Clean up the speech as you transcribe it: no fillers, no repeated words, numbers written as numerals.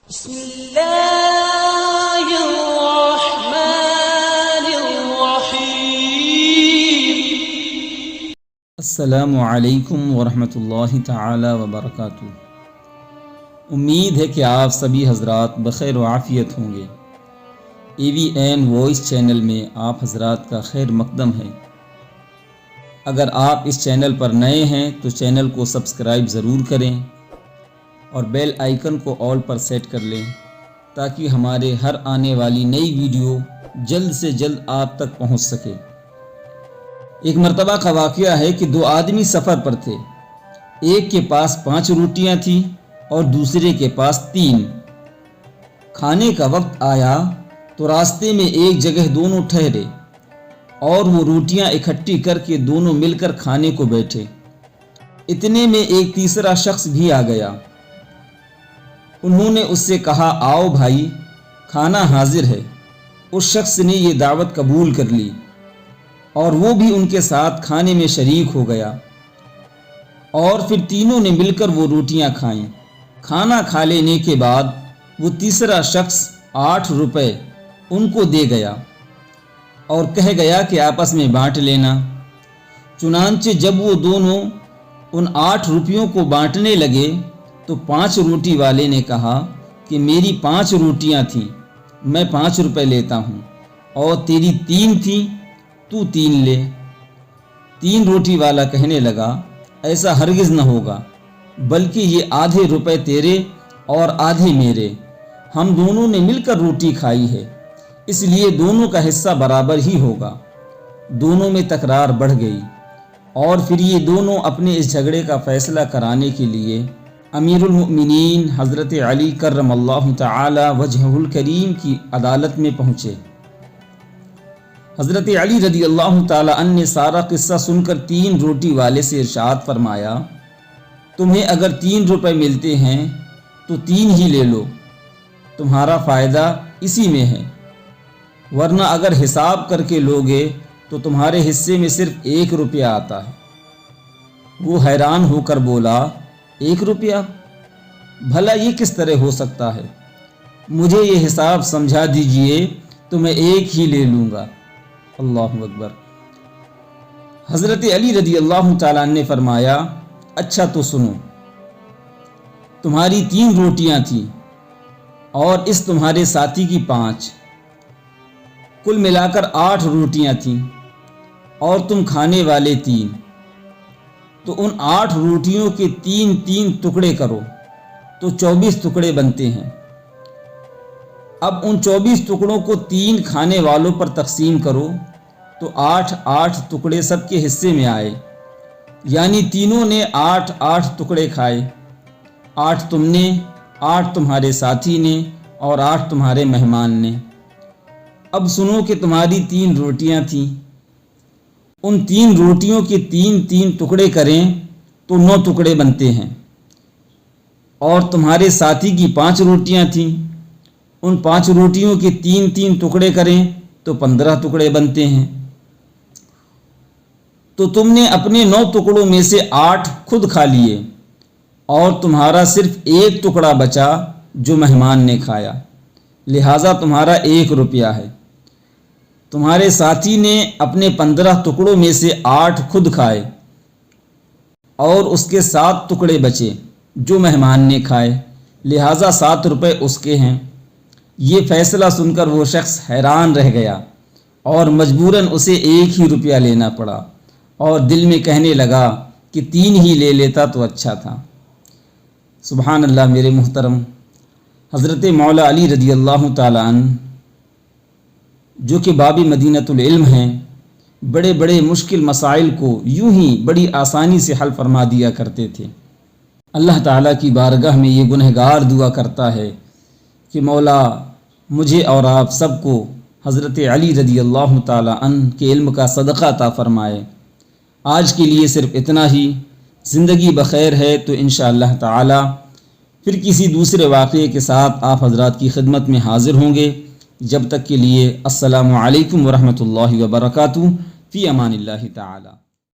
بسم اللہ الرحمن الرحیم۔ السلام علیکم ورحمۃ اللہ تعالی وبرکاتہ۔ امید ہے کہ آپ سبھی حضرات بخیر و عافیت ہوں گے۔ AVN وائس چینل میں آپ حضرات کا خیر مقدم ہے۔ اگر آپ اس چینل پر نئے ہیں تو چینل کو سبسکرائب ضرور کریں اور بیل آئیکن کو آل پر سیٹ کر لیں تاکہ ہمارے ہر آنے والی نئی ویڈیو جلد سے جلد آپ تک پہنچ سکے۔ ایک مرتبہ کا واقعہ ہے کہ دو آدمی سفر پر تھے۔ ایک کے پاس 5 روٹیاں تھیں اور دوسرے کے پاس 3۔ کھانے کا وقت آیا تو راستے میں ایک جگہ دونوں ٹھہرے اور وہ روٹیاں اکٹھی کر کے دونوں مل کر کھانے کو بیٹھے۔ اتنے میں ایک تیسرا شخص بھی آ گیا۔ انہوں نے اس سے کہا، آؤ بھائی، کھانا حاضر ہے۔ اس شخص نے یہ دعوت قبول کر لی اور وہ بھی ان کے ساتھ کھانے میں شریک ہو گیا اور پھر تینوں نے مل کر وہ روٹیاں کھائیں۔ کھانا کھا لینے کے بعد وہ تیسرا شخص 8 روپے ان کو دے گیا اور کہہ گیا کہ آپس میں بانٹ لینا۔ چنانچہ جب وہ دونوں ان 8 روپیوں کو بانٹنے لگے تو 5 روٹی والے نے کہا کہ میری 5 روٹیاں تھیں، میں 5 روپے لیتا ہوں، اور تیری 3 تھیں، تو 3 لے۔ 3 روٹی والا کہنے لگا، ایسا ہرگز نہ ہوگا، بلکہ یہ آدھے روپے تیرے اور آدھے میرے، ہم دونوں نے مل کر روٹی کھائی ہے، اس لیے دونوں کا حصہ برابر ہی ہوگا۔ دونوں میں تکرار بڑھ گئی اور پھر یہ دونوں اپنے اس جھگڑے کا فیصلہ کرانے کے لیے امیر المؤمنین حضرت علی کرم اللہ تعالی وجہہ الکریم کی عدالت میں پہنچے۔ حضرت علی رضی اللہ تعالی عنہ نے سارا قصہ سن کر 3 روٹی والے سے ارشاد فرمایا، تمہیں اگر 3 روپے ملتے ہیں تو 3 ہی لے لو، تمہارا فائدہ اسی میں ہے، ورنہ اگر حساب کر کے لوگے تو تمہارے حصے میں صرف 1 روپیہ آتا ہے۔ وہ حیران ہو کر بولا، 1 روپیہ؟ بھلا یہ کس طرح ہو سکتا ہے؟ مجھے یہ حساب سمجھا دیجئے تو میں 1 ہی لے لوں گا۔ اللہ اکبر۔ حضرت علی رضی اللہ تعالیٰ عنہ نے فرمایا، اچھا تو سنو، تمہاری 3 روٹیاں تھیں اور اس تمہارے ساتھی کی 5، کل ملا کر 8 روٹیاں تھیں اور تم کھانے والے 3، تو ان 8 روٹیوں کے 3 ٹکڑے کرو تو 24 ٹکڑے بنتے ہیں۔ اب ان 24 ٹکڑوں کو 3 کھانے والوں پر تقسیم کرو تو 8 ٹکڑے سب کے حصے میں آئے، یعنی تینوں نے 8 ٹکڑے کھائے، 8 تم نے، 8 تمہارے ساتھی نے اور 8 تمہارے مہمان نے۔ اب سنو کہ تمہاری 3 روٹیاں تھیں، ان 3 روٹیوں کے 3 ٹکڑے کریں تو 9 ٹکڑے بنتے ہیں، اور تمہارے ساتھی کی 5 روٹیاں تھیں، ان 5 روٹیوں کے 3 ٹکڑے کریں تو 15 ٹکڑے بنتے ہیں۔ تو تم نے اپنے 9 ٹکڑوں میں سے 8 خود کھا لیے اور تمہارا صرف 1 ٹکڑا بچا جو مہمان نے کھایا، لہٰذا تمہارا 1 روپیہ ہے۔ تمہارے ساتھی نے اپنے 15 ٹکڑوں میں سے 8 خود کھائے اور اس کے 7 ٹکڑے بچے جو مہمان نے کھائے، لہٰذا 7 روپے اس کے ہیں۔ یہ فیصلہ سن کر وہ شخص حیران رہ گیا اور مجبوراً اسے 1 ہی روپیہ لینا پڑا اور دل میں کہنے لگا کہ 3 ہی لے لیتا تو اچھا تھا۔ سبحان اللہ میرے محترم، حضرت مولا علی رضی اللہ تعالیٰ عنہ جو کہ باب مدینۃ العلم ہیں، بڑے بڑے مشکل مسائل کو یوں ہی بڑی آسانی سے حل فرما دیا کرتے تھے۔ اللہ تعالیٰ کی بارگاہ میں یہ گنہگار دعا کرتا ہے کہ مولا مجھے اور آپ سب کو حضرت علی رضی اللہ تعالیٰ عنہ کے علم کا صدقہ عطا فرمائے۔ آج کے لیے صرف اتنا ہی۔ زندگی بخیر ہے تو انشاءاللہ تعالیٰ پھر کسی دوسرے واقعے کے ساتھ آپ حضرات کی خدمت میں حاضر ہوں گے۔ جب تک کے لیے السلام علیکم ورحمۃ اللہ وبرکاتہ، فی امان اللہ تعالی۔